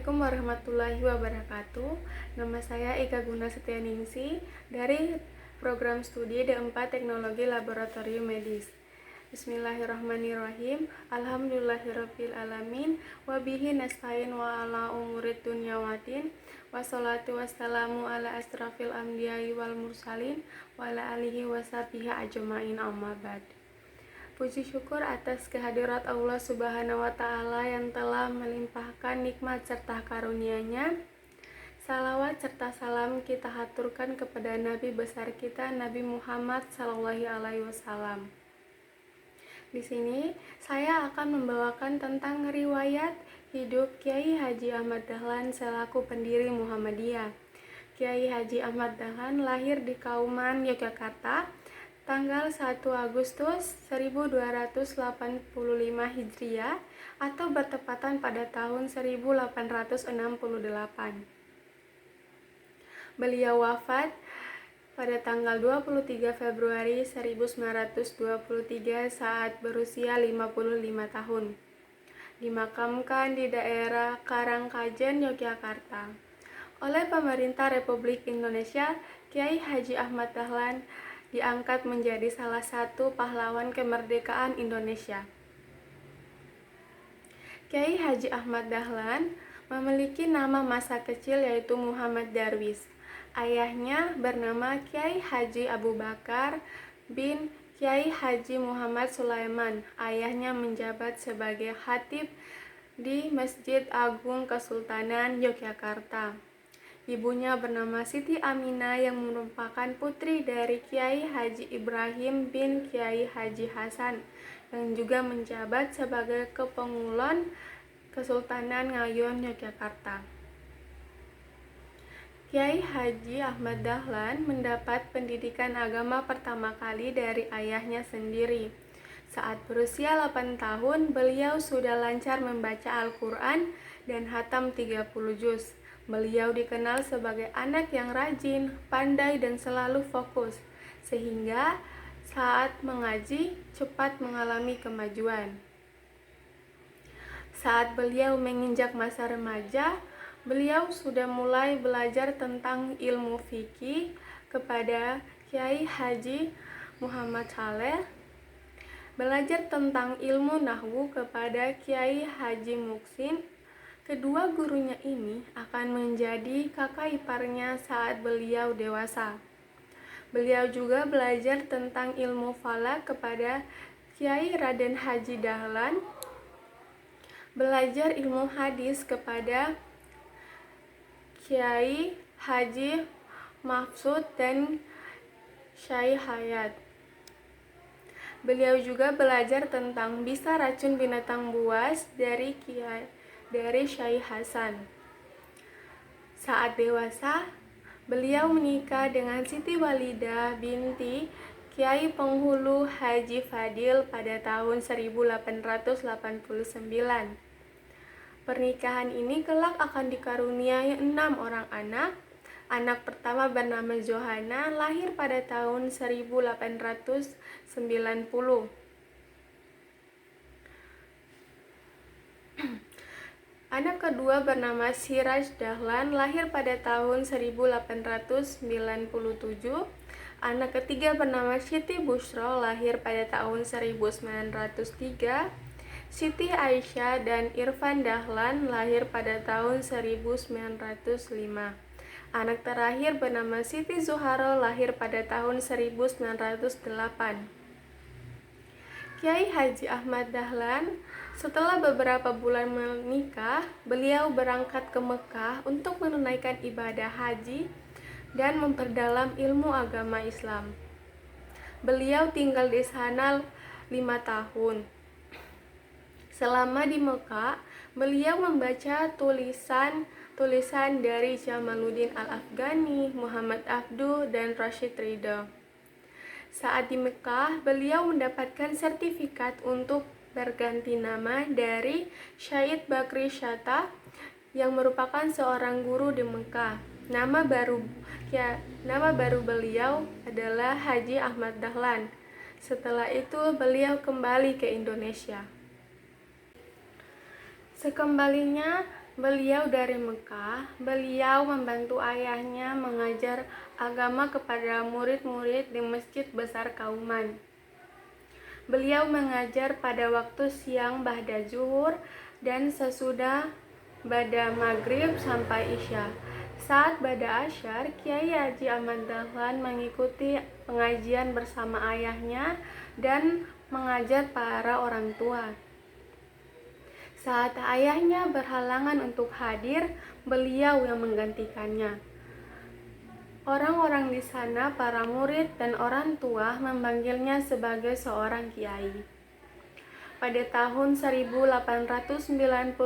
Assalamualaikum warahmatullahi wabarakatuh. Nama saya Eka Guna Setianingsi dari program studi D4 Teknologi Laboratorium Medis. Bismillahirrahmanirrahim. Alhamdulillahirabbil alamin wa bihi nasta'in wa ala umurid dunya waddin. Wassalatu wassalamu ala asrafil anbiya'i wal mursalin wa ala alihi washabihi ajmain, amma ba'd. Puji syukur atas kehadirat Allah Subhanahu wa Ta'ala yang telah melimpahkan nikmat serta karunia-Nya. Salawat serta salam kita haturkan kepada Nabi besar kita, Nabi Muhammad SAW. Di sini saya akan membawakan tentang riwayat hidup Kiai Haji Ahmad Dahlan selaku pendiri Muhammadiyah. Kiai Haji Ahmad Dahlan lahir di Kauman, Yogyakarta, tanggal 1 Agustus 1285 Hijriah atau bertepatan pada tahun 1868. Beliau wafat pada tanggal 23 Februari 1923 saat berusia 55 tahun. Dimakamkan di daerah Karangkajen, Yogyakarta. Oleh pemerintah Republik Indonesia, Kiai Haji Ahmad Dahlan diangkat menjadi salah satu pahlawan kemerdekaan Indonesia. Kiai Haji Ahmad Dahlan memiliki nama masa kecil yaitu Muhammad Darwis. Ayahnya bernama Kiai Haji Abu Bakar bin Kiai Haji Muhammad Sulaiman. Ayahnya menjabat sebagai khatib di Masjid Agung Kesultanan Yogyakarta. Ibunya bernama Siti Aminah yang merupakan putri dari Kiai Haji Ibrahim bin Kiai Haji Hasan yang juga menjabat sebagai Kepengulon Kesultanan Ngayon, Yogyakarta. Kiai Haji Ahmad Dahlan mendapat pendidikan agama pertama kali dari ayahnya sendiri. Saat berusia 8 tahun, beliau sudah lancar membaca Al-Quran dan hatam 30 juz. Beliau dikenal sebagai anak yang rajin, pandai, dan selalu fokus, sehingga saat mengaji cepat mengalami kemajuan. Saat beliau menginjak masa remaja, beliau sudah mulai belajar tentang ilmu fikih kepada Kiai Haji Muhammad Saleh, belajar tentang ilmu nahwu kepada Kiai Haji Muksin. Kedua gurunya ini akan menjadi kakak iparnya saat beliau dewasa. Beliau juga belajar tentang ilmu falak kepada Kiai Raden Haji Dahlan, belajar ilmu hadis kepada Kiai Haji Mahfud dan Syai Hayat. Beliau juga belajar tentang bisa racun binatang buas dari Syai Hasan. Saat dewasa, beliau menikah dengan Siti Walidah binti Kiai Penghulu Haji Fadil pada tahun 1889. Pernikahan ini kelak akan dikaruniai 6 orang anak. Anak pertama bernama Johana, lahir pada tahun 1890. Anak kedua bernama Siraj Dahlan, lahir pada tahun 1897. Anak ketiga bernama Siti Bushro, lahir pada tahun 1903. Siti Aisyah dan Irfan Dahlan, lahir pada tahun 1905. Anak terakhir bernama Siti Zuharo, lahir pada tahun 1908. Kiai Haji Ahmad Dahlan setelah beberapa bulan menikah, beliau berangkat ke Mekah untuk menunaikan ibadah haji dan memperdalam ilmu agama Islam. Beliau tinggal di sana 5 tahun. Selama di Mekah, beliau membaca tulisan dari Jamaluddin Al-Afghani, Muhammad Abduh, dan Rashid Ridho. Saat di Mekah, beliau mendapatkan sertifikat untuk berganti nama dari Syed Bakri Shatta yang merupakan seorang guru di Mekah. Nama baru beliau adalah Haji Ahmad Dahlan. Setelah itu beliau kembali ke Indonesia. Sekembalinya Beliau dari Mekah. Beliau membantu ayahnya mengajar agama kepada murid-murid di Masjid Besar Kauman. Beliau mengajar pada waktu siang ba'da zuhur dan sesudah ba'da maghrib sampai isya. Saat ba'da asyar, Kiai Haji Ahmad Dahlan mengikuti pengajian bersama ayahnya dan mengajar para orang tua. Saat ayahnya berhalangan untuk hadir, beliau yang menggantikannya. Orang-orang di sana, para murid dan orang tua memanggilnya sebagai seorang kiai. Pada tahun 1896,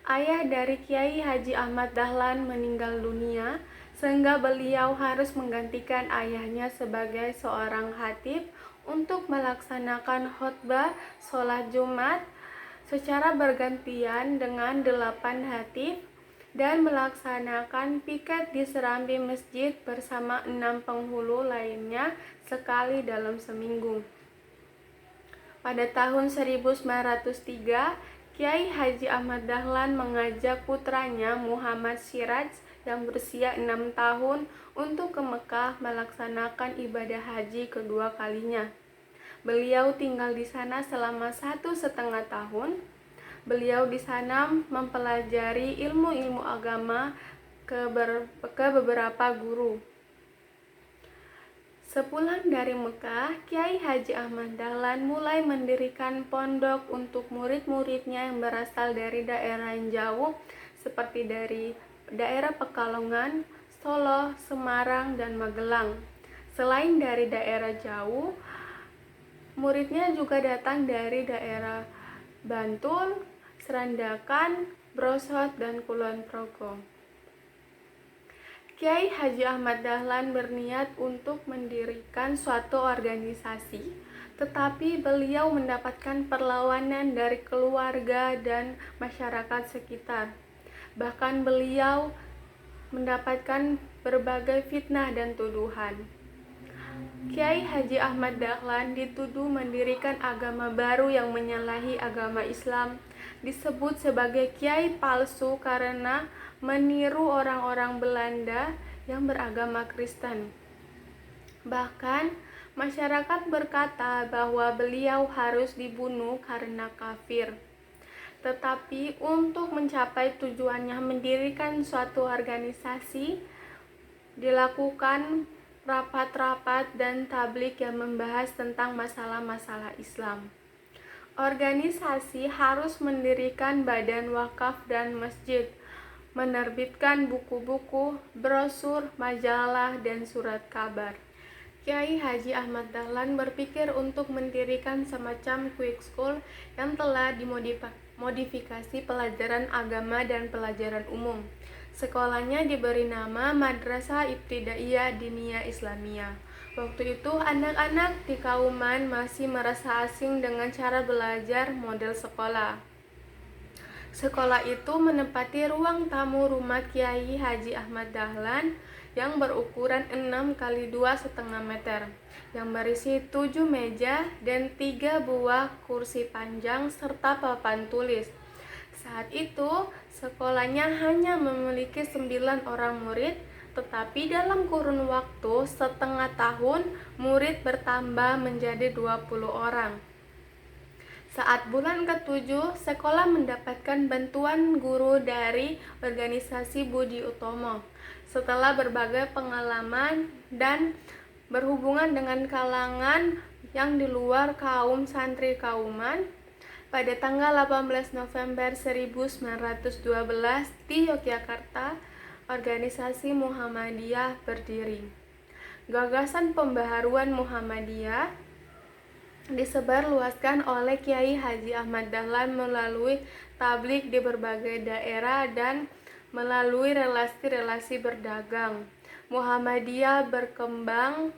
ayah dari Kiai Haji Ahmad Dahlan meninggal dunia, sehingga beliau harus menggantikan ayahnya sebagai seorang khatib untuk melaksanakan khutbah sholat Jumat secara bergantian dengan 8 khatib dan melaksanakan piket di serambi masjid bersama 6 penghulu lainnya sekali dalam seminggu. Pada tahun 1903, Kiai Haji Ahmad Dahlan mengajak putranya Muhammad Siraj yang berusia 6 tahun untuk ke Mekah melaksanakan ibadah haji kedua kalinya. Beliau tinggal di sana selama 1,5 tahun. Beliau di sana mempelajari ilmu-ilmu agama ke beberapa guru. Sepulang dari Mekah, Kiai Haji Ahmad Dahlan mulai mendirikan pondok untuk murid-muridnya yang berasal dari daerah yang jauh seperti dari daerah Pekalongan, Solo, Semarang, dan Magelang. Selain dari daerah jauh, muridnya juga datang dari daerah Bantul, Serandakan, Brosot, dan Kulon Progo. Kiai Haji Ahmad Dahlan berniat untuk mendirikan suatu organisasi, tetapi beliau mendapatkan perlawanan dari keluarga dan masyarakat sekitar. Bahkan beliau mendapatkan berbagai fitnah dan tuduhan. Kiai Haji Ahmad Dahlan dituduh mendirikan agama baru yang menyalahi agama Islam, disebut sebagai kiai palsu karena meniru orang-orang Belanda yang beragama Kristen. Bahkan masyarakat berkata bahwa beliau harus dibunuh karena kafir. Tetapi untuk mencapai tujuannya mendirikan suatu organisasi, dilakukan rapat-rapat dan tablik yang membahas tentang masalah-masalah Islam. Organisasi harus mendirikan badan wakaf dan masjid, menerbitkan buku-buku, brosur, majalah, dan surat kabar. Kiai Haji Ahmad Dahlan berpikir untuk mendirikan semacam quick school yang telah dimodifikasi pelajaran agama dan pelajaran umum. Sekolahnya diberi nama Madrasah Ibtidaiyah Diniyah Islamiyah. Waktu itu anak-anak di Kauman masih merasa asing dengan cara belajar model sekolah. Sekolah itu menempati ruang tamu rumah Kiai Haji Ahmad Dahlan yang berukuran 6 x 2,5 meter, yang berisi 7 meja dan 3 buah kursi panjang serta papan tulis. Saat itu, sekolahnya hanya memiliki 9 orang murid, tetapi dalam kurun waktu setengah tahun, murid bertambah menjadi 20 orang. Saat bulan ke-7, sekolah mendapatkan bantuan guru dari organisasi Budi Utomo. Setelah berbagai pengalaman dan berhubungan dengan kalangan yang di luar kaum santri Kauman, pada tanggal 18 November 1912 di Yogyakarta, organisasi Muhammadiyah berdiri. Gagasan pembaharuan Muhammadiyah disebarluaskan oleh Kiai Haji Ahmad Dahlan melalui tablik di berbagai daerah dan melalui relasi-relasi berdagang. Muhammadiyah berkembang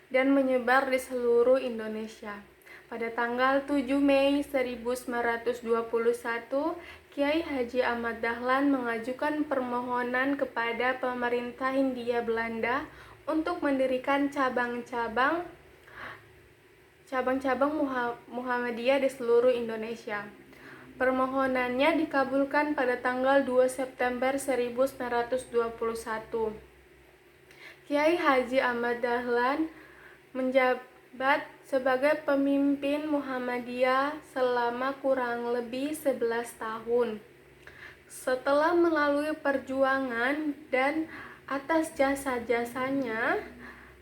dan menyebar di seluruh Indonesia. Pada tanggal 7 Mei 1921, Kiai Haji Ahmad Dahlan mengajukan permohonan kepada pemerintah Hindia Belanda untuk mendirikan cabang-cabang Muhammadiyah di seluruh Indonesia. Permohonannya dikabulkan pada tanggal 2 September 1921. Kiai Haji Ahmad Dahlan menjabat sebagai pemimpin Muhammadiyah selama kurang lebih 11 tahun. Setelah melalui perjuangan dan atas jasa-jasanya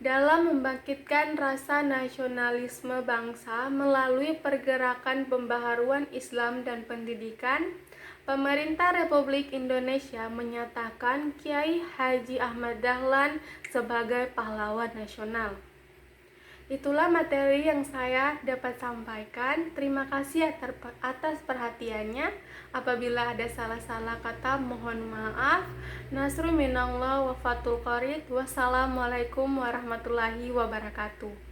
dalam membangkitkan rasa nasionalisme bangsa melalui pergerakan pembaharuan Islam dan pendidikan, Pemerintah Republik Indonesia menyatakan Kiai Haji Ahmad Dahlan sebagai pahlawan nasional. Itulah materi yang saya dapat sampaikan. Terima kasih atas perhatiannya. Apabila ada salah-salah kata, mohon maaf. Nasrul minallah wa fathul qarib. Wassalamualaikum warahmatullahi wabarakatuh.